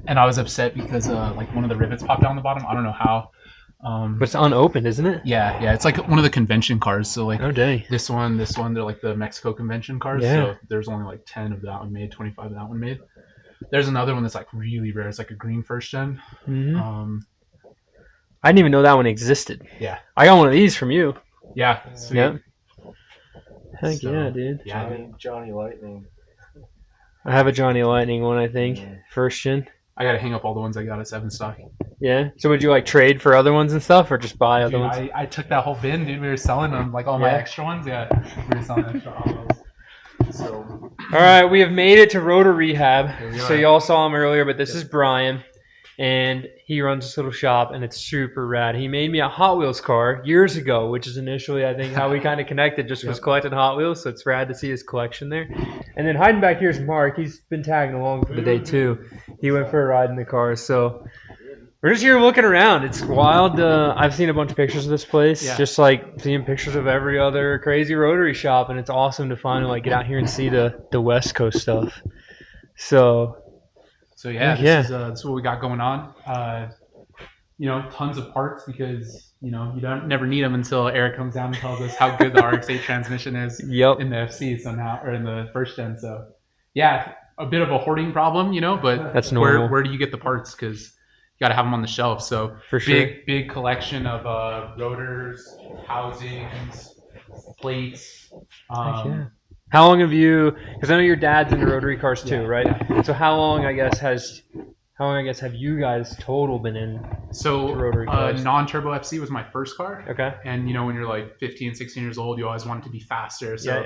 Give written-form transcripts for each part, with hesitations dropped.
and I was upset because like one of the rivets popped out on the bottom. I don't know how. But it's unopened, isn't it? Yeah, it's like one of the convention cars. So like, oh dang, this one, they're like the Mexico convention cars. Yeah. So there's only like 10 of that one made, 25 of that one made. There's another one that's like really rare. It's like a green first gen. Mm-hmm. I didn't even know that one existed. Yeah. I got one of these from you. Yeah, sweet. Yep. Heck So, yeah, dude. Yeah, Johnny Lightning. I have a Johnny Lightning one, I think. First gen. I gotta hang up all the ones I got at 7 stock. Yeah. So would you like trade for other ones and stuff, or just buy other Dude, ones? I took that whole bin, dude. We were selling them, like all my extra ones. Yeah, we were selling extra autos. So, All right, we have made it to Rotor Rehab. Here we So are. you all saw him earlier, but this is Brian, and he runs this little shop, and it's super rad. He made me a Hot Wheels car years ago, which is initially, I think, how we kind of connected, just was collecting Hot Wheels, so it's rad to see his collection there. And then hiding back here is Mark. He's been tagging along for the day, too. He went for a ride in the car, so we're just here looking around. It's wild. I've seen a bunch of pictures of this place, just like seeing pictures of every other crazy Rotary shop, and it's awesome to finally like get out here and see the West Coast stuff. So yeah, this is what we got going on. You know, tons of parts because you don't never need them until Eric comes down and tells us how good the RX-8 transmission is in the FC, so now or in the first gen. So yeah, a bit of a hoarding problem, but that's normal. Where do you get the parts? Because got to have them on the shelf. So for sure, big collection of rotors, housings, plates. How long have you? Because I know your dad's into rotary cars too, right? Yeah. So how long I guess have you guys total been in? So rotary cars? Non-turbo FC was my first car. Okay. And when you're like 15, 16 years old, you always want it to be faster. So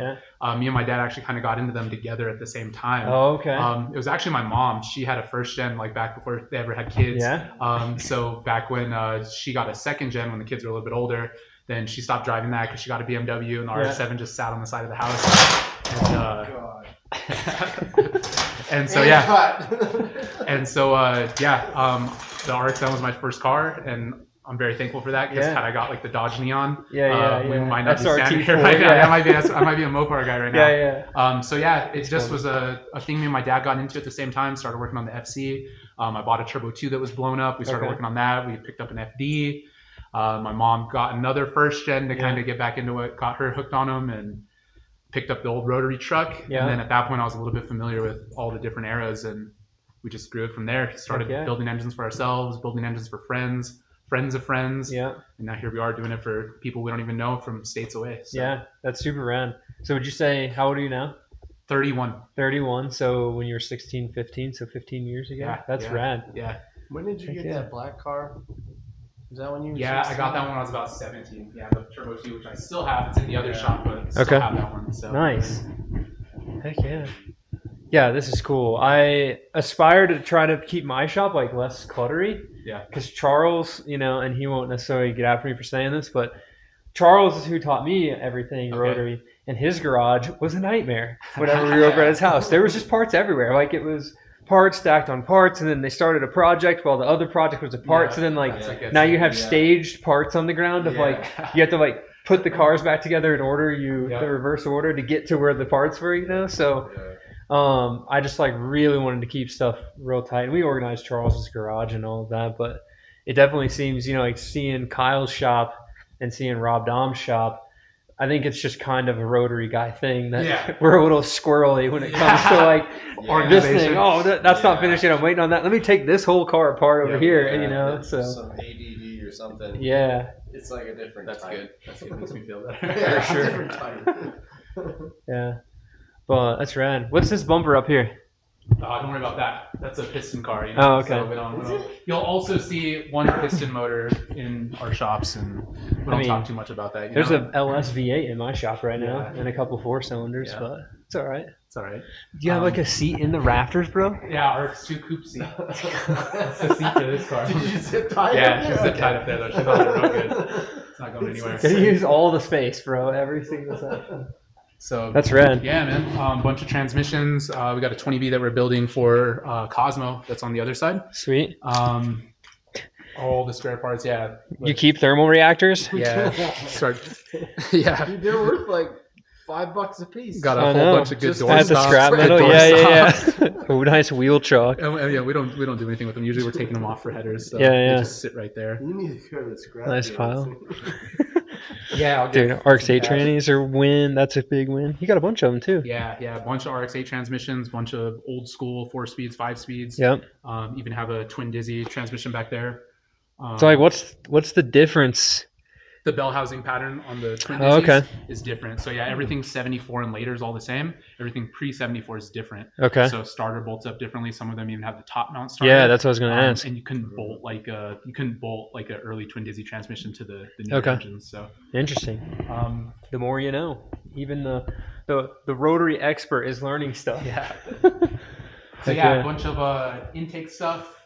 me and my dad actually kind of got into them together at the same time. Oh, okay. It was actually my mom. She had a first gen like back before they ever had kids. Yeah. So back when she got a second gen when the kids were a little bit older, then she stopped driving that because she got a BMW and the RX-7 just sat on the side of the house. And, the RX-7 was my first car, and I'm very thankful for that because had I got like the Dodge Neon, we might not be standing here right now. I might be a Mopar guy right now. It just was a thing me and my dad got into at the same time. Started working on the FC. I bought a Turbo 2 that was blown up. We started working on that. We picked up an FD. My mom got another first gen to kind of get back into it, got her hooked on them, and picked up the old rotary truck. And then at that point I was a little bit familiar with all the different eras, and we just grew it from there. Started building engines for ourselves, building engines for friends of friends. And now here we are doing it for people we don't even know from states away. So. Yeah, that's super rad. So would you say, how old are you now? 31. So when you were 16, 15, so 15 years ago? That's rad. Yeah. When did you get that black car? Is that when you were 16? I got that when I was about 17. Yeah, the Turbo 2, which I still have. It's in the other shop, but I still have that one. So. Nice. Heck yeah. Yeah, this is cool. I aspire to try to keep my shop like less cluttery. Yeah. Because Charles, and he won't necessarily get after me for saying this, but Charles is who taught me everything rotary, and his garage was a nightmare whenever we were over at his house. There was just parts everywhere. Like it was parts stacked on parts, and then they started a project while the other project was a part. So then now you have staged parts on the ground of like you have to like put the cars back together in order the reverse order to get to where the parts were, so I just like really wanted to keep stuff real tight, and we organized Charles's garage and all of that, but it definitely seems like seeing Kyle's shop and seeing Rob Dom's shop, I think it's just kind of a rotary guy thing that we're a little squirrely when it comes to like this thing. Oh, that's not finished yet. I'm waiting on that. Let me take this whole car apart over here, so some ADD or something. Yeah, it's like a different. That's type. good. That's good. Makes me feel better. For sure. Different type. Yeah, but that's rad. What's this bumper up here? Don't worry about that. That's a piston car. Oh, okay. So you'll also see one piston motor in our shops, and we don't talk too much about that. There's a LS V8 in my shop right now, and a couple 4-cylinders, but it's all right. It's all right. Do you have like a seat in the rafters, bro? Yeah, our X2 coupe seat. That's the seat for this car. Did you zip tie? Yeah, she's zip tied up there though. She's not real good. It's not going anywhere. They use all the space, bro. Every single section. So that's rad. Yeah, man. Bunch of transmissions. We got a 20B that we're building for Cosmo. That's on the other side. Sweet. All the spare parts. Yeah. You keep thermal reactors? Yeah. Yeah. Dude, they're worth like $5 a piece. Got a whole bunch of good door at the scrap metal. Yeah. Oh, nice wheel chalk. And yeah, we don't do anything with them. Usually we're taking them off for headers. So they just sit right there. You need to go to the scrap. Nice pile. Yeah, dude, RX-8 trannies are win. That's a big win. You got a bunch of them too. Yeah, a bunch of RX-8 transmissions, bunch of old school 4 speeds, 5 speeds. Yep. Even have a twin dizzy transmission back there. So like, what's the difference? The bell housing pattern on the twin dizzies is different. So yeah, everything 74 and later is all the same. Everything pre-74 is different. Okay. So starter bolts up differently. Some of them even have the top mount starter. Yeah, that's what I was going to ask. And you couldn't bolt like an early twin dizzy transmission to the new engines. So interesting. The more you know. Even the rotary expert is learning stuff. Yeah. So yeah, a bunch of intake stuff,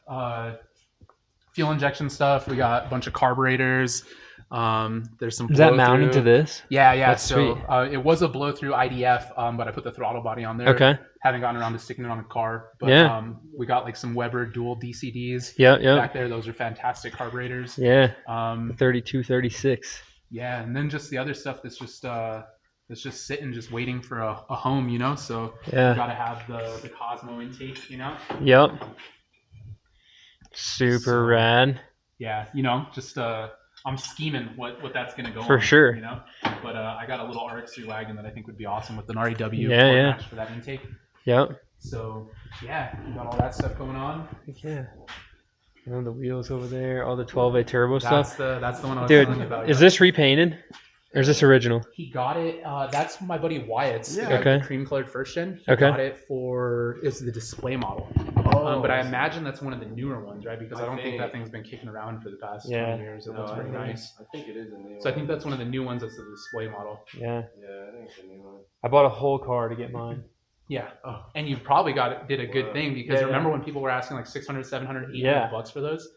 fuel injection stuff. We got a bunch of carburetors. There's some. Is that mounted to this? Yeah. That's so it was a blow through IDF, but I put the throttle body on there. Okay. Haven't gotten around to sticking it on a car, but we got like some Weber dual DCDs. Yeah. Back there, those are fantastic carburetors. Yeah. 32, 36. Yeah, and then just the other stuff that's just sitting, just waiting for a home, you know. So you gotta have the Cosmo intake, you know. Yep. Super rad. Yeah, you know, just I'm scheming what that's gonna go for on, sure, you know. But I got a little RX-3 wagon that I think would be awesome with an REW match for that intake. Yep. So yeah, you got all that stuff going on. Yeah. You know, the wheels over there, all the 12A turbo stuff. That's the one I was telling you about. Dude, is this repainted? Or is this original? He got it. That's my buddy Wyatt's. Yeah. The cream colored first gen. He got it it's the display model. But I imagine that's one of the newer ones, right? Because I don't think that thing's been kicking around for the past 20 years. It looks pretty nice. I think it is a new one. So I think that's one of the new ones. That's the display model. Yeah. Yeah, I think it's a new one. I bought a whole car to get mine. Yeah. Oh. And you probably did a good thing because remember when people were asking like $600, $700, $800 for those?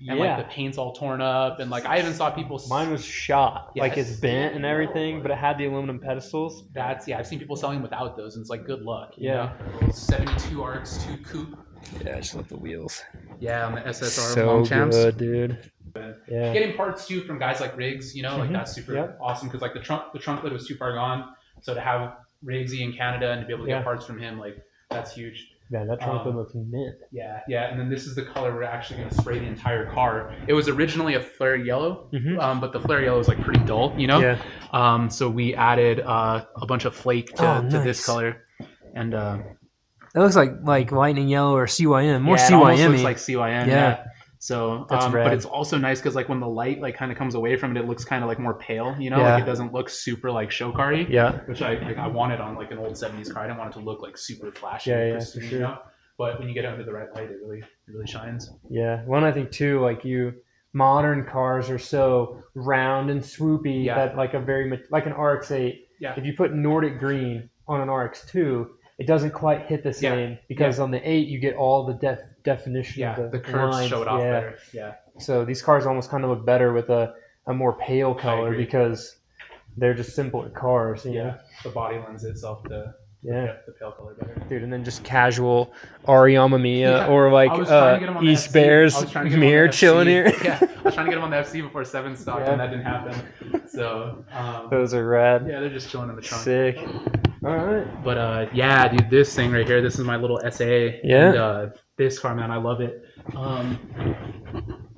And like the paint's all torn up, and like I even saw people. Mine was shot, like it's bent and everything, but it had the aluminum pedestals. I've seen people selling without those, and it's like good luck. You know? 72 RX2 coupe. Yeah, I just love the wheels. Yeah, on the SSR so long champs. Good, dude. Yeah. Getting parts too from guys like Riggs, you know, like that's super awesome because like the trunk lid was too far gone, so to have Riggsy in Canada and to be able to get parts from him, like that's huge. Yeah, that trunk lid looks mint. Yeah, and then this is the color we're actually going to spray the entire car. It was originally a flare yellow, but the flare yellow is like pretty dull, you know? Yeah. So we added a bunch of flake to this color. And it looks like lightning yellow or CYM. More CYM. It almost looks like CYM, yeah. So, but it's also nice because like when the light like kind of comes away from it, it looks kind of like more pale, you know, like it doesn't look super like show car-y. Yeah. Which I wanted on like an old 70s car. I didn't want it to look like super flashy. Yeah, for sure. You know? But when you get under the right light, it really shines. Yeah. One, I think too, like modern cars are so round and swoopy that like an RX-8. Yeah. If you put Nordic green on an RX-2, it doesn't quite hit the same because on the 8 you get all the definition of the curves lines. show it off better. Yeah. So these cars almost kind of look better with a more pale color because they're just simpler cars. You know? The body lends itself to the pale color better. Dude, and then just casual Ariyama Mia or like East Bears mirror chilling here. Yeah, I was trying to get them on the FC before 7 stock and that didn't happen. So those are rad. Yeah, they're just chilling in the trunk. Sick. All right. But dude, this thing right here, this is my little SA. Yeah. And this car, man, I love it.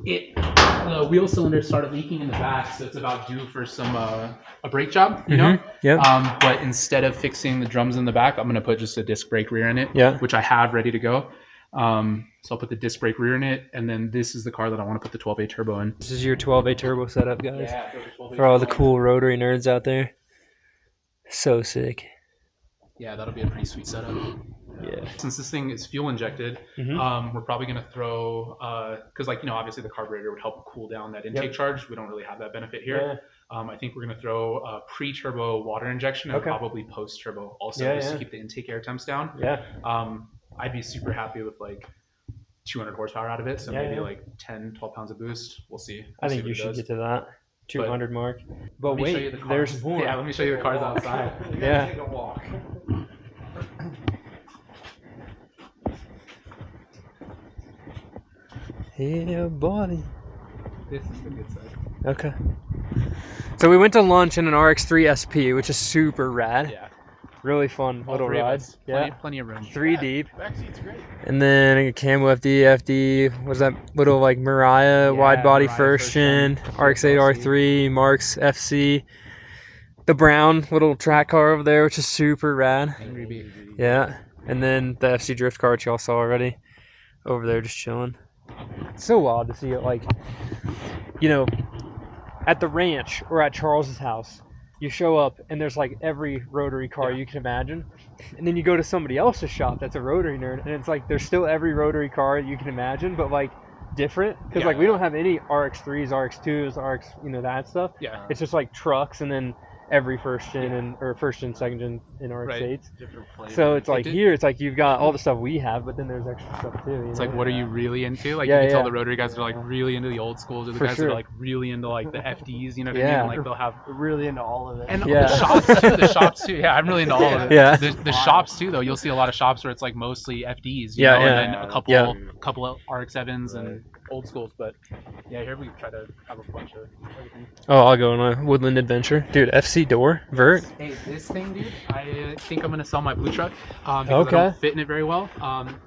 The wheel cylinder started leaking in the back, so it's about due for some a brake job, you know. Yeah. But instead of fixing the drums in the back, I'm gonna put just a disc brake rear in it. Yeah. Which I have ready to go. So I'll put the disc brake rear in it, and then this is the car that I want to put the 12A turbo in. This is your 12A turbo setup, guys. Yeah. For all the cool rotary nerds out there. So sick. Yeah, that'll be a pretty sweet setup. Yeah. Since this thing is fuel injected, we're probably going to throw, because like, you know, obviously the carburetor would help cool down that intake charge. We don't really have that benefit here. Yeah. I think we're going to throw a pre-turbo water injection and probably post-turbo also just to keep the intake air temps down. Yeah. I'd be super happy with like 200 horsepower out of it. So maybe like 10, 12 pounds of boost. We'll see. I think you should get to that 200 mark. But wait, there's more. Yeah, let me show you the cars outside. Yeah. Take a walk. Yeah, buddy. This is the good side. Okay. So we went to lunch in an RX-3 SP, which is super rad. Yeah. Really fun little ride. Yeah. Plenty of room. 3 deep. Back seat's great. And then a Camel FD, was that little like Mariah wide body Mariah first gen, RX-8 R3, Marks FC. The brown little track car over there, which is super rad. Angry Bee. Yeah. And then the FC drift car, which y'all saw already. Over there just chilling. It's so wild to see it, like, you know, at the ranch or at Charles's house. You show up and there's like every Rotary car you can imagine. And then you go to somebody else's shop that's a Rotary nerd, and it's like there's still every Rotary car you can imagine, but like different. Because like we don't have any RX3s, RX2s, RX, you know, that stuff. Yeah. It's just like trucks and then every first gen or first gen, second gen in RX8s. Different So it's like here, it's like you've got all the stuff we have, but then there's extra stuff too. It's like, what are you really into? Like, you can tell the Rotary guys are like really into the old schools, or the guys that are like really into like the FDs. You know what I mean? Like they'll have really into all of it. And the shops too. The shops too. Yeah, I'm really into all of it. Yeah. The shops too, though. You'll see a lot of shops where it's like mostly FDs. You know? And then a couple of RX-7s and old schools. But yeah, here we try to have a bunch of everything. Oh, I'll go on a woodland adventure, dude. FC door vert. Hey, this thing, dude. I think I'm gonna sell my blue truck because I don't fit in it very well.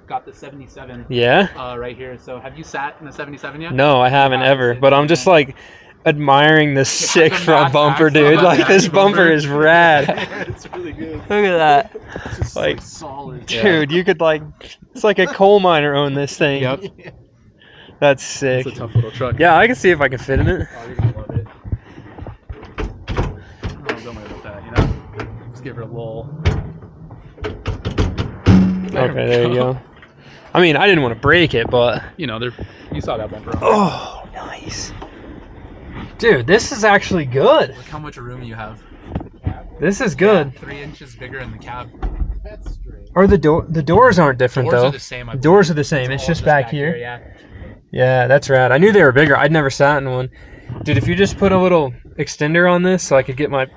Got the 77. Yeah. Right here. So have you sat in a 77 yet? No, I haven't ever. But I'm just like admiring this sick front bumper, dude. Like this bumper is rad. It's really good. Look at that. It's just Like solid. dude, you could like, it's like a coal miner owned this thing. Yep. That's sick. It's a tough little truck. Yeah, I can see if I can fit in it. Oh, you're gonna love it. Don't worry about that, you know? Just give her a little... Okay, there you go. I mean, I didn't want to break it, but... You know, you saw that bumper on. Oh, nice. Dude, this is actually good. Look how much room you have. This is good. 3 inches bigger in the cab. That's straight. Or the doors aren't different, Doors though. are the same. Doors are the same. It's just back here. Yeah, that's rad. I knew they were bigger. I'd never sat in one. Dude, if you just put a little extender on this so I could get my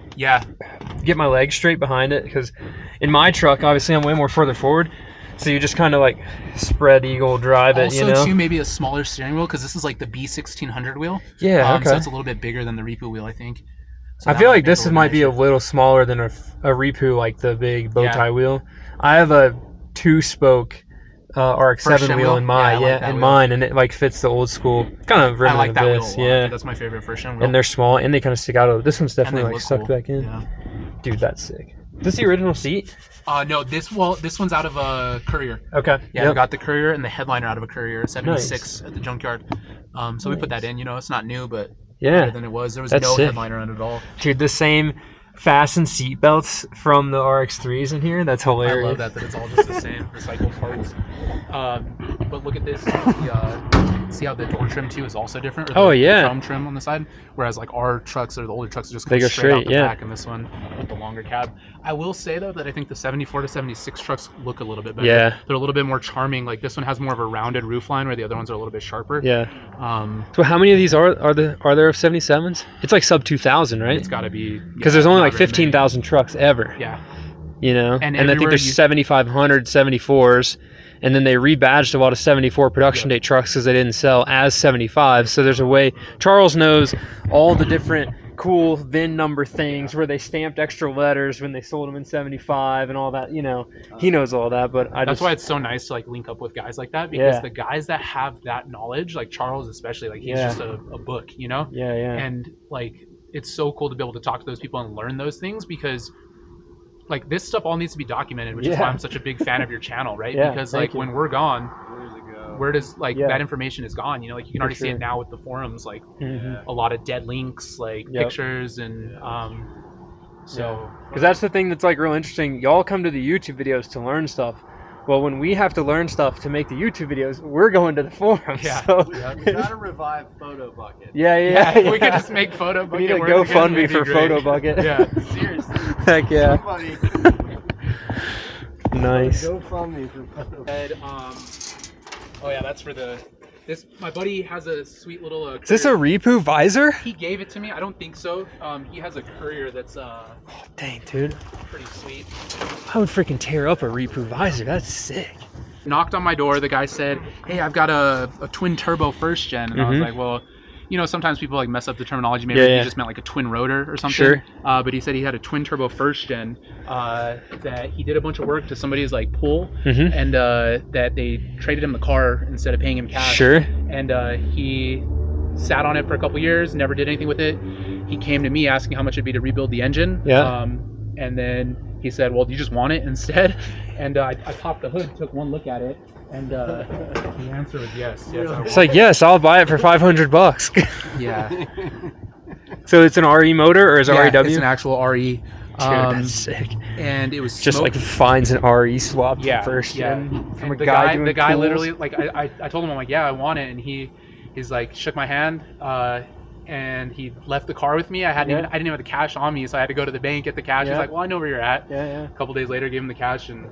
legs straight behind it, because in my truck, obviously, I'm way more further forward. So you just kind of like spread eagle drive it, you know? Also, too, maybe a smaller steering wheel, because this is like the B1600 wheel. Yeah, okay. So it's a little bit bigger than the Repo wheel, I think. So I feel like this might be a little smaller than a Repo, like the big bow tie wheel. I have a 2-spoke RX-7 wheel in mine, and it like fits the old school kind of version of this. Yeah, that's my favorite first gen wheel. And they're small, and they kind of stick out. This one's definitely like sucked back in. Yeah. Dude, that's sick. Is this the original seat? No, this one's out of a Courier. Okay. Yeah, we got the Courier and the headliner out of a Courier, 76 at the junkyard. So we put that in. You know, it's not new, but better than it was. There was no headliner on it at all. Dude, the same fasten seat belts from the RX-3s in here. That's hilarious. I love that it's all just the same recycled parts. But look at this. See how the door trim too is also different? Or the chrome trim on the side. Whereas like our trucks or the older trucks are just kind of straight out the back, and this one with the longer cab. I will say though that I think the 74 to 76 trucks look a little bit better. Yeah. They're a little bit more charming. Like this one has more of a rounded roof line, where the other ones are a little bit sharper. Yeah. So how many of these are there of 77s? It's like sub 2,000, right? It's got to be, because there's only like 15,000 trucks ever. Yeah. You know, and I think there's 7,500 74s, and then they rebadged a lot of 74 production date trucks because they didn't sell as 75. So there's a way. Charles knows all the different cool VIN number things where they stamped extra letters when they sold them in 75 and all that. You know, he knows all that. But that's why it's so nice to like link up with guys like that, because the guys that have that knowledge, like Charles especially, like he's just a book, you know. Yeah. And like it's so cool to be able to talk to those people and learn those things, because like this stuff all needs to be documented, which is why I'm such a big fan of your channel, right? Because like when we're gone, where does like that information is gone? You know, like you can already see it now with the forums, like a lot of dead links, like pictures, and because that's the thing that's like real interesting. Y'all come to the YouTube videos to learn stuff. Well, when we have to learn stuff to make the YouTube videos, we're going to the forums. Yeah. So. We gotta revive Photo Bucket. Yeah. If we could just make Photo Bucket. We need a GoFundMe for Photo Bucket. Yeah. Seriously. Heck yeah. Somebody. Nice. GoFundMe for Photo Bucket. Oh yeah, that's for my buddy has a sweet little Is this a Repo visor? He gave it to me. I don't think so. He has a Courier that's oh, dang, dude. Pretty sweet. I would freaking tear up a Repo visor. That's sick. Knocked on my door. The guy said, "Hey, I've got a twin turbo first gen," and I was like, "Well, sometimes people like mess up the terminology. Maybe he just meant like a twin rotor or something. Sure. But he said he had a twin turbo first gen that he did a bunch of work to somebody's like pool, and that they traded him the car instead of paying him cash. Sure. And he sat on it for a couple years, never did anything with it. He came to me asking how much it'd be to rebuild the engine. Yeah. And then he said, well, do you just want it instead? And I popped the hood, took one look at it, and the answer was yes. It's like, yes, I'll buy it for $500. Yeah. So it's an RE motor, or is it REW? It's an actual RE. Dude, that's sick. And it was just like finds an RE swap first. From a guy the guy literally, like, I told him, I'm like, yeah, I want it, and he's like, shook my hand, and he left the car with me. I didn't even have the cash on me, so I had to go to the bank, get the cash. He's like, well, I know where you're at. A couple days later, gave him the cash, and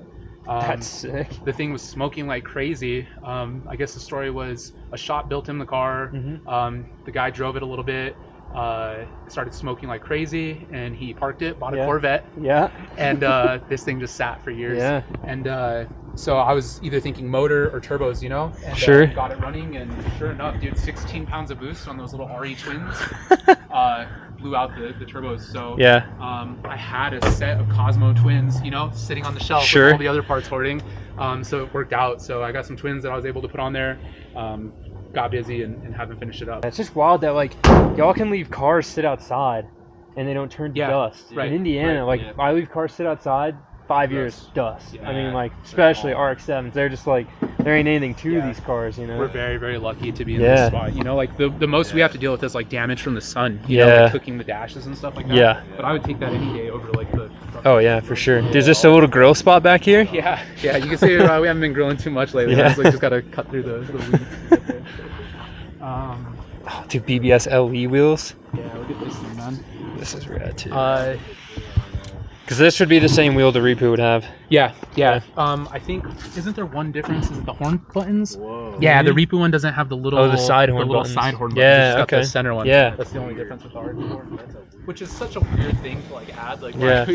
that's sick. The thing was smoking like crazy. I guess the story was a shop built him the car. The guy drove it a little bit. It started smoking like crazy, and he parked it, bought a Corvette. And this thing just sat for years. And so I was either thinking motor or turbos, and got it running, and sure enough, dude, 16 pounds of boost on those little RE twins blew out the turbos. So I had a set of Cosmo twins, sitting on the shelf with all the other parts hoarding. So it worked out. So I got some twins that I was able to put on there. Got busy and haven't finished it up. It's just wild that like y'all can leave cars sit outside and they don't turn to dust. In Indiana, I leave cars sit outside, 5 years dust. I mean, like, especially RX-7s, they're just like, there ain't anything to these cars, We're very, very lucky to be in this spot. Like the most we have to deal with is like damage from the sun, like cooking the dashes and stuff like that. But I would take that any day over like the oh yeah, for sure. Is this a little grill spot back here? Yeah, you can see we haven't been grilling too much lately. It's like just gotta cut through the weeds. Dude, BBS LE wheels. Yeah, look at this thing, man. This is rad too. Because this would be the same wheel the Repu would have. Yeah. I think, isn't there one difference? Is it the horn buttons? Whoa. Yeah, the Repu one doesn't have the little side horn buttons. Side horn buttons. Yeah, it's got the center one. Yeah. That's the only difference with the RX4. Which is such a weird thing to like add. Like, why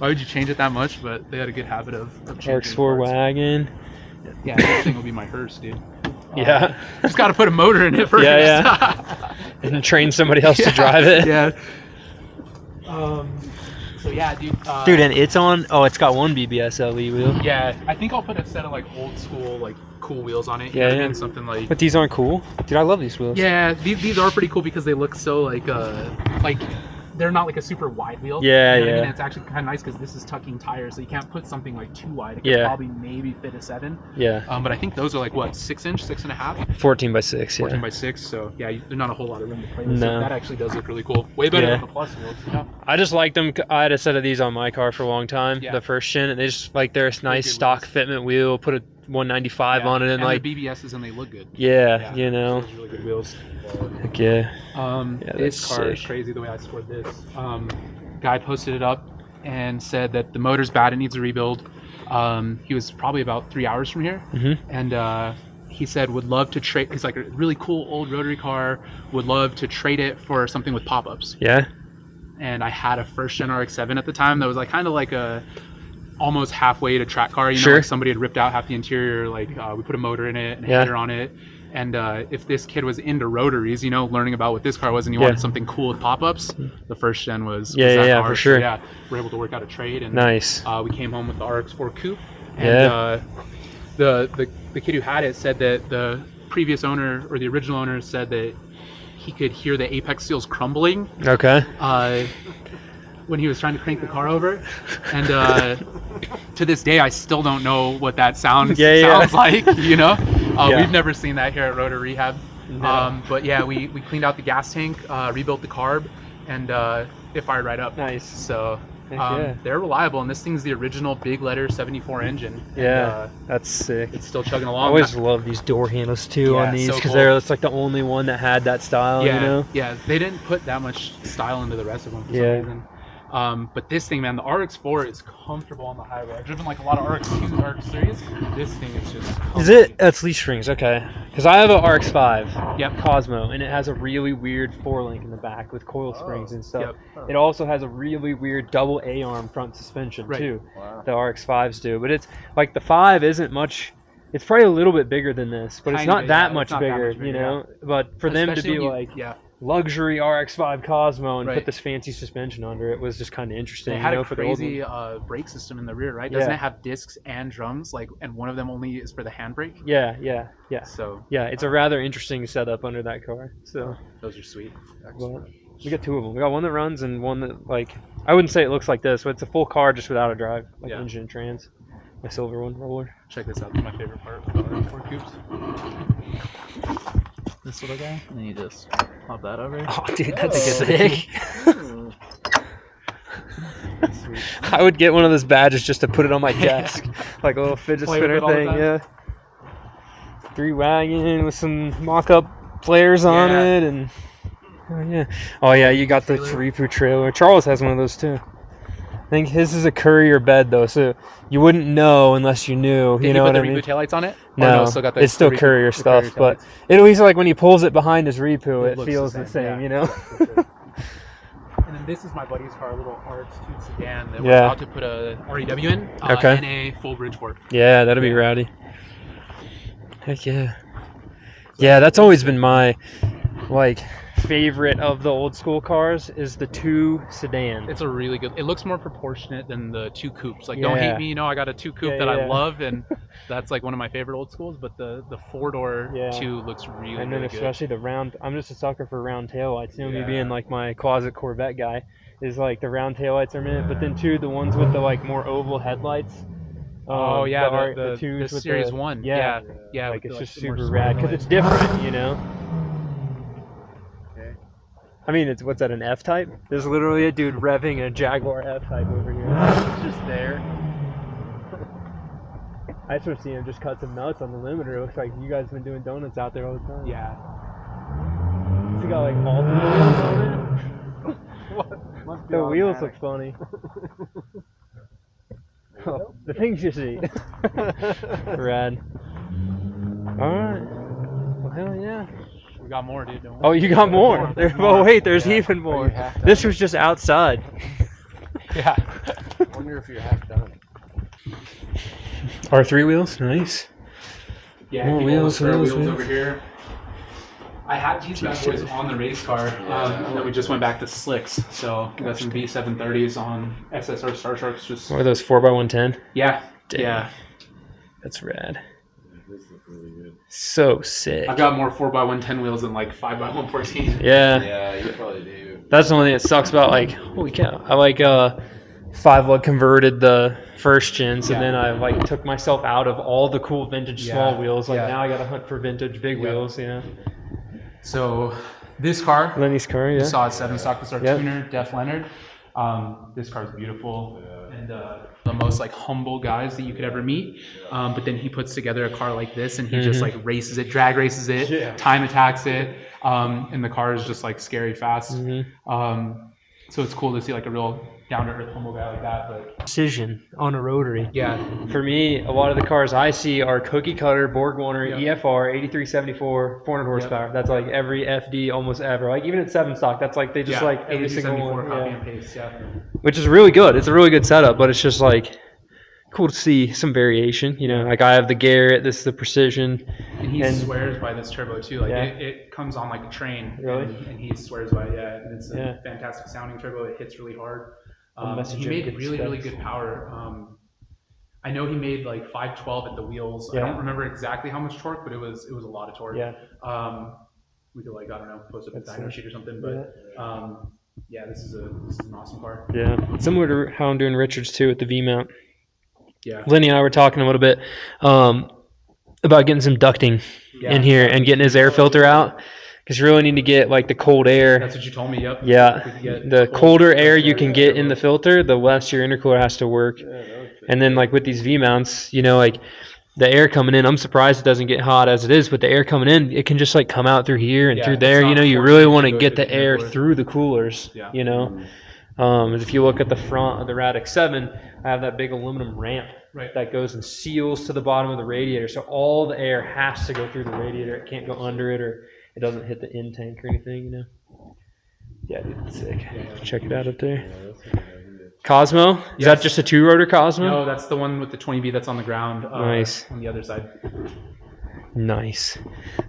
would you change it that much? But they had a good habit of changing RX4 wagon. Yeah, this thing will be my hearse, dude. Just got to put a motor in it first. And train somebody else to drive it. So yeah, dude. Dude, and it's on. Oh, it's got one BBS LE wheel. Yeah, I think I'll put a set of like old school, like cool wheels on it. And something like. But these aren't cool, dude. I love these wheels. Yeah, these are pretty cool because they look so like they're not like a super wide wheel. Yeah, I mean? And it's actually kind of nice because this is tucking tires, so you can't put something like too wide. It could probably maybe fit a 7. But I think those are like what, 6-inch, 6.5? 14 by 6. 14 by 6. So yeah, there's not a whole lot of room to play with. So that actually does look really cool. Way better than the Plus wheels. I just like them. I had a set of these on my car for a long time. The first gen, and they just like they're a nice stock fitment wheel. Put a 195 on it, and like the BBSs, and they look good. Those really good wheels. Heck This car is crazy the way I scored this. Guy posted it up and said that the motor's bad, it needs a rebuild. He was probably about 3 hours from here, and he said would love to trade. It's like a really cool old Rotary car. Would love to trade it for something with pop-ups. And I had a first gen RX-7 at the time that was like kind of like a almost halfway to track car. Like somebody had ripped out half the interior. Like we put a motor in it and a header on it. And if this kid was into rotaries, learning about what this car was, and he wanted something cool with pop-ups, the first gen was that car. For sure. So, we're able to work out a trade, and we came home with the RX4 Coupe. And the kid who had it said that the previous owner or the original owner said that he could hear the apex seals crumbling. When he was trying to crank the car over, and to this day I still don't know what that sounds like. We've never seen that here at Rotor Rehab. But we cleaned out the gas tank, rebuilt the carb, and it fired right up. So they're reliable, and this thing's the original big letter 74 engine. That's sick. It's still chugging along. I always love these door handles too on these because it's like the only one that had that style. They didn't put that much style into the rest of them for some reason. But this thing, man, the RX4 is comfortable on the highway. I've driven like a lot of RX2s, RX3s. This thing is just comfy. Is it? That's leaf springs, okay. Because I have an RX5 Cosmo, and it has a really weird 4-link in the back with coil springs and stuff. It also has a really weird double A-arm front suspension too. The RX5s do. But it's like the 5 isn't much It's probably a little bit bigger than this, but it's not that much bigger, bigger, you know. But for them to be like luxury RX-5 Cosmo and put this fancy suspension under it was just kind of interesting. It had a crazy brake system in the rear, right? Doesn't it have discs and drums, like, and one of them only is for the handbrake? Yeah. So yeah, it's a rather interesting setup under that car. So those are sweet. Well, we got two of them. We got one that runs and one that, like, I wouldn't say it looks like this, but it's a full car just without a drive, like engine and trans. My silver one, roller. Check this out. This is my favorite part about Ford Coupes. This little guy, and you just pop that over. Oh, dude, that's a good thing. I would get one of those badges just to put it on my desk, like a little fidget spinner thing. Yeah. 3-wagon with some mock-up flares on it, and oh yeah, you got the Reepu trailer. Charles has one of those too. I think his is a courier bed though, so you wouldn't know unless you knew. You know what I mean? Did he put the Reepu taillights on it? No, it's still courier stuff, but at least like when he pulls it behind his Reepu, it feels the same, you know. And then this is my buddy's car, a little RX-2 sedan that we're about to put a REW in, and a full Bridgeport. Yeah, that'll be rowdy. Heck yeah. Yeah, that's always been my favorite of the old school cars is the 2 sedan. It's a really good. It looks more proportionate than the 2 coupes. Like, don't hate me, you know, I got a 2 coupe that I love, and that's like one of my favorite old schools. But the 4-door 2 looks really, and then really especially good. the round. I'm just a sucker for round taillights. You know, me being like my closet Corvette guy is like the round taillights are mint, but then too the ones with the like more oval headlights. The twos with Series 1. Yeah. Like it's just super rad because it's different, you know. I mean, what's that, an F-Type? There's literally a dude revving a Jaguar F-Type over here. It's just there. I just want to see him just cut some nuts on the limiter. It looks like you guys have been doing donuts out there all the time. Yeah. He got like multiple wheels on it. The wheels look funny. Oh, the things you see. Rad. Alright. Well, hell yeah. We got more, dude. Don't worry. Oh, you got more? Oh, wait, there's even more. This was just outside. Yeah. I wonder if you're half done. R3 wheels? Nice. Yeah, more wheels over here. I had these bad boys on the race car, and then we just went back to slicks. So we got some V730s on SSR Star Sharks. Just what are those, 4x110? Yeah. Damn. Yeah. That's rad. So sick. I've got more 4x110 wheels than like 5x114. Yeah, you probably do. That's the one thing that sucks about, like, holy cow. I like 5-lug converted the first gens, and then I like took myself out of all the cool vintage small wheels. Like now I got to hunt for vintage big wheels, you know. So this car, Lenny's car, you saw it 7-stock. This is our tuner, Def Leonard. This car is beautiful, and the most like humble guys that you could ever meet. But then he puts together a car like this, and he just like races it, drag races it, time attacks it, and the car is just like scary fast. So it's cool to see like a real down-to-earth humble guy like that. But precision on a rotary. Yeah. For me, a lot of the cars I see are cookie cutter, Borg Warner, EFR, 8374, 400 horsepower. That's like every FD almost ever. Like even at 7-stock, that's like they just like every single one. Copy and paste, Which is really good. It's a really good setup, but it's just like cool to see some variation. You know, like I have the Garrett, this is the Precision. And he swears by this turbo too. Like it comes on like a train. Really? And he swears by it. Yeah. And it's a fantastic sounding turbo. It hits really hard. He made really good power. I know he made like 512 at the wheels. I don't remember exactly how much torque, but it was a lot of torque. Yeah. We could like, I don't know, post up a dyno sheet or something, but this is an awesome car. Yeah. Similar to how I'm doing Richards too with the V mount. Yeah. Lenny and I were talking a little bit about getting some ducting in here and getting his air filter out. Because you really need to get like the cold air. That's what you told me, yep. Yeah. The colder air you can get in the filter, the less your intercooler has to work. And then like with these V-mounts, you know, like the air coming in, I'm surprised it doesn't get hot as it is, but the air coming in, it can just like come out through here and through there. You know, you really want to get the air through the coolers, you know. If you look at the front of the Radix 7, I have that big aluminum ramp that goes and seals to the bottom of the radiator. So all the air has to go through the radiator. It can't go under it, or it doesn't hit the in tank or anything, you know. Yeah, dude, it's sick. Check it out up there. Cosmo? Is that just a 2-rotor Cosmo? No, that's the one with the 20B that's on the ground. Nice. On the other side. Nice.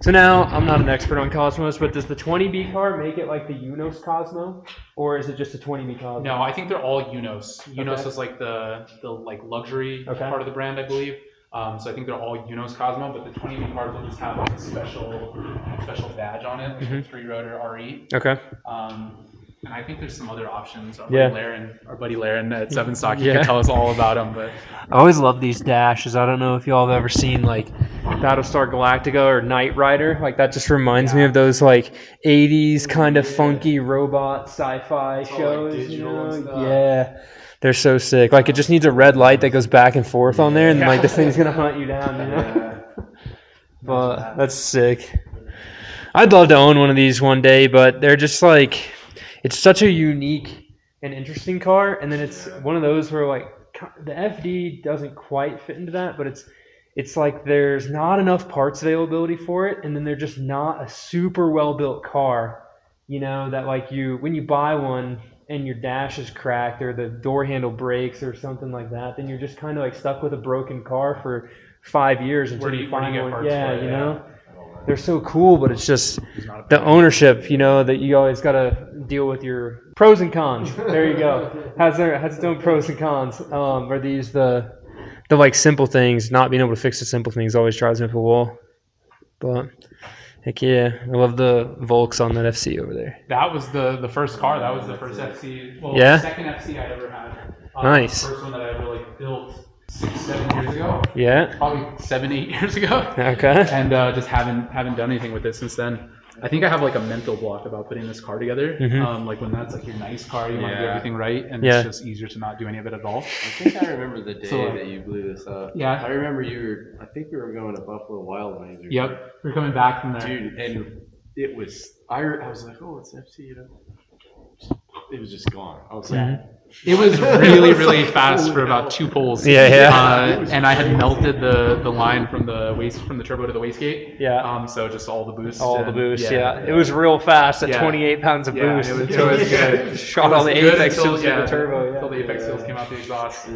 So now, I'm not an expert on Cosmos, but does the 20B car make it like the Unos Cosmo, or is it just a 20B Cosmo? No, I think they're all Unos. Unos is like the like luxury part of the brand, I believe. So I think they're all Unos Cosmo, but the 20B cars will just have like a special badge on it, like a 3-rotor RE. Okay. And I think there's some other options. Our buddy Laren at 7 Stock, he can tell us all about them. But I always love these dashes. I don't know if y'all have ever seen like Battlestar Galactica or Knight Rider. Like that just reminds me of those like 80s kind of funky robot sci-fi shows. Like digital and stuff. Yeah. They're so sick. Like it just needs a red light that goes back and forth on there, and like this thing's gonna hunt you down. You know? But that's sick. I'd love to own one of these one day, but they're just like, it's such a unique and interesting car, and then it's one of those where like the FD doesn't quite fit into that, but it's like there's not enough parts availability for it, and then they're just not a super well built car, you know, that like when you buy one and your dash is cracked or the door handle breaks or something like that, then you're just kind of like stuck with a broken car for 5 years until you find one. Yeah, you know. They're so cool, but it's just the ownership, you know, that you always got to deal with your pros and cons. There you go. Has its own pros and cons. Are these the like simple things? Not being able to fix the simple things always drives me up a wall. But heck yeah, I love the Volks on that FC over there. That was the first car. That was the first FC. Well, the second FC I ever had. Nice. The first one that I ever like built 6-7 years ago. Yeah. Probably 7-8 years ago. Okay. And just haven't done anything with it since then. I think I have like a mental block about putting this car together. Like when that's like your nice car, you want to do everything right, and it's just easier to not do any of it at all. I think I remember the day that you blew this up. Yeah. I remember I think we were going to Buffalo Wild Wings. Yep. We're coming back from there. Dude, and it was, I was like, oh, it's FC, you know. It was just gone. I was like, it was really, really fast for about 2 pulls. And I had melted the line from the turbo to the wastegate. Yeah. So just all the boost. It was real fast at 28 pounds of boost. It was good. Shot all the apex seals to the turbo. Until the apex seals came out the exhaust.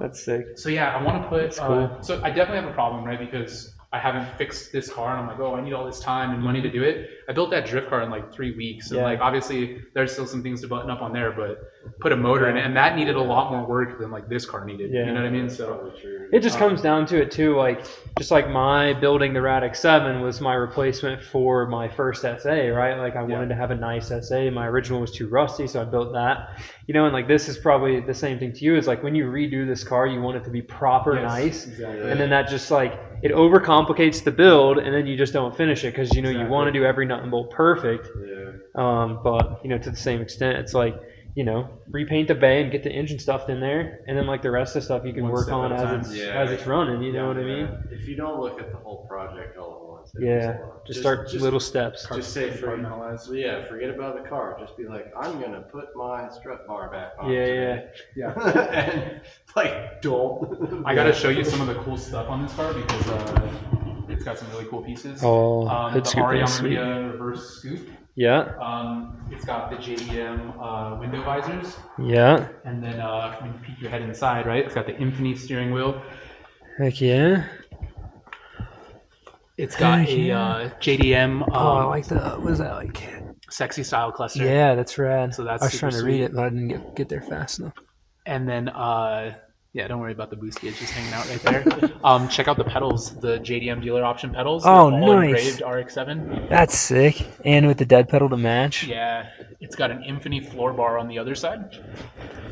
That's sick. So yeah, I want to put. So I definitely have a problem, right? Because I haven't fixed this car, and I'm like, oh, I need all this time and money to do it. I built that drift car in like 3 weeks, and like obviously there's still some things to button up on there, but put a motor in it, and that needed a lot more work than like this car needed. You know what I mean? So it just comes down to it too, like just like my building the Radix 7 was my replacement for my first SA, right? Like I wanted to have a nice SA. My original was too rusty, so I built that. You know, and like this is probably the same thing to you. Is like when you redo this car, you want it to be proper nice, and then that just like it overcomplicates the build, and then you just don't finish it because you know you want to do every nut and bolt perfect. But you know, to the same extent, it's like, you know, repaint the bay and get the engine stuffed in there, and then like the rest of the stuff you can work on as it's running. You know what I mean? If you don't look at the whole project all at once, just start little steps. Just say forget about the car. Just be like, I'm gonna put my strut bar back on. And like, don't. I gotta show you some of the cool stuff on this car because it's got some really cool pieces. The Ariamaria reverse scoop. It's got the JDM window visors. And then when you peek your head inside, right, it's got the Infinity steering wheel. Heck yeah. It's got a JDM. I like the, what is that like? Sexy style cluster. Yeah, that's rad. So that's I was trying to sweet. read it, but I didn't get there fast enough. And then, don't worry about the boost gauge just hanging out right there. Check out the pedals, the JDM dealer option pedals. Oh, all nice. Engraved RX-7. That's sick. And with the dead pedal to match. Yeah, it's got an Infinity floor bar on the other side.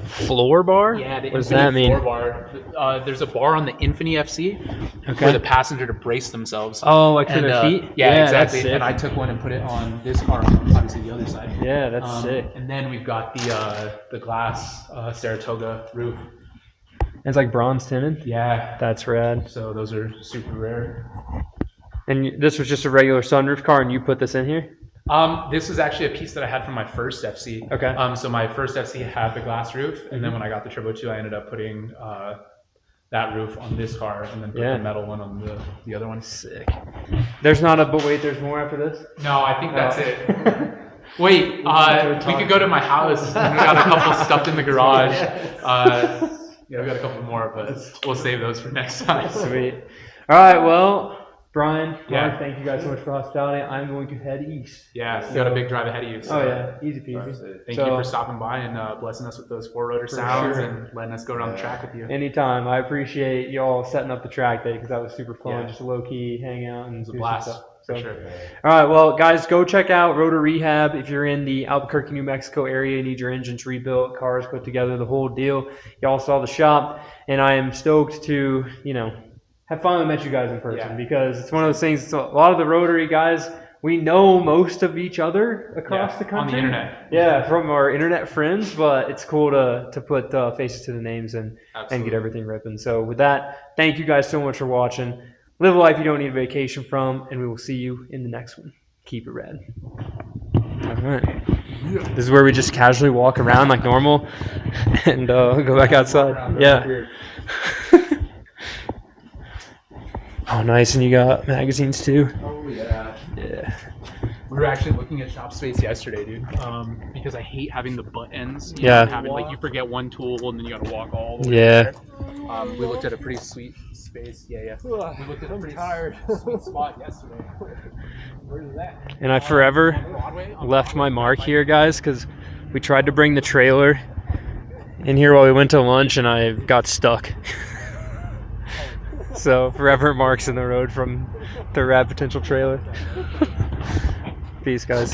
Floor bar? Yeah, what does that mean? Floor bar. There's a bar on the Infinity FC for the passenger to brace themselves. Oh, like for their feet? Yeah, exactly. And I took one and put it on this car, obviously the other side. Yeah, that's sick. And then we've got the glass Saratoga roof. It's like bronze tinted? Yeah. That's rad. So those are super rare. And this was just a regular sunroof car, and you put this in here? This was actually a piece that I had from my first FC. Okay. So my first FC had the glass roof, and then when I got the Turbo 2, I ended up putting that roof on this car, and then put the metal one on the other one. Sick. There's not a, but wait, there's more after this? No, I think that's it. Wait, we could go to my house. We got a couple stuffed in the garage. We got a couple more, but we'll save those for next time. Sweet. All right, well, Brian, Mark, thank you guys so much for hospitality. I'm going to head east. Yeah, you got a big drive ahead of you. So easy peasy. Thank you for stopping by and blessing us with those 4-rotor sounds and letting us go around the track with you. Anytime. I appreciate y'all setting up the track day because that was super fun. Just a low-key hangout and do blast. Stuff. For sure. All right, well, guys, go check out Rotor Rehab. If you're in the Albuquerque, New Mexico area, you need your engines rebuilt, cars put together, the whole deal. Y'all saw the shop, and I am stoked to, have finally met you guys in person because it's one of those things. A lot of the Rotary guys, we know most of each other across the country. On the internet. Yeah, from our internet friends, but it's cool to put faces to the names and get everything ripping. So with that, thank you guys so much for watching. Live a life you don't need a vacation from, and we will see you in the next one. Keep it rad. All right. This is where we just casually walk around like normal and go back outside. Yeah. Oh, nice. And you got magazines too? Oh, yeah. Yeah. We were actually looking at shop space yesterday, dude, because I hate having the butt ends. You forget one tool and then you got to walk all the way there. We looked at a pretty sweet space. We looked at a pretty sweet spot yesterday. Where's that? And I forever left my mark here, guys, because we tried to bring the trailer in here while we went to lunch and I got stuck. So forever marks in the road from the rad potential trailer. Peace, guys.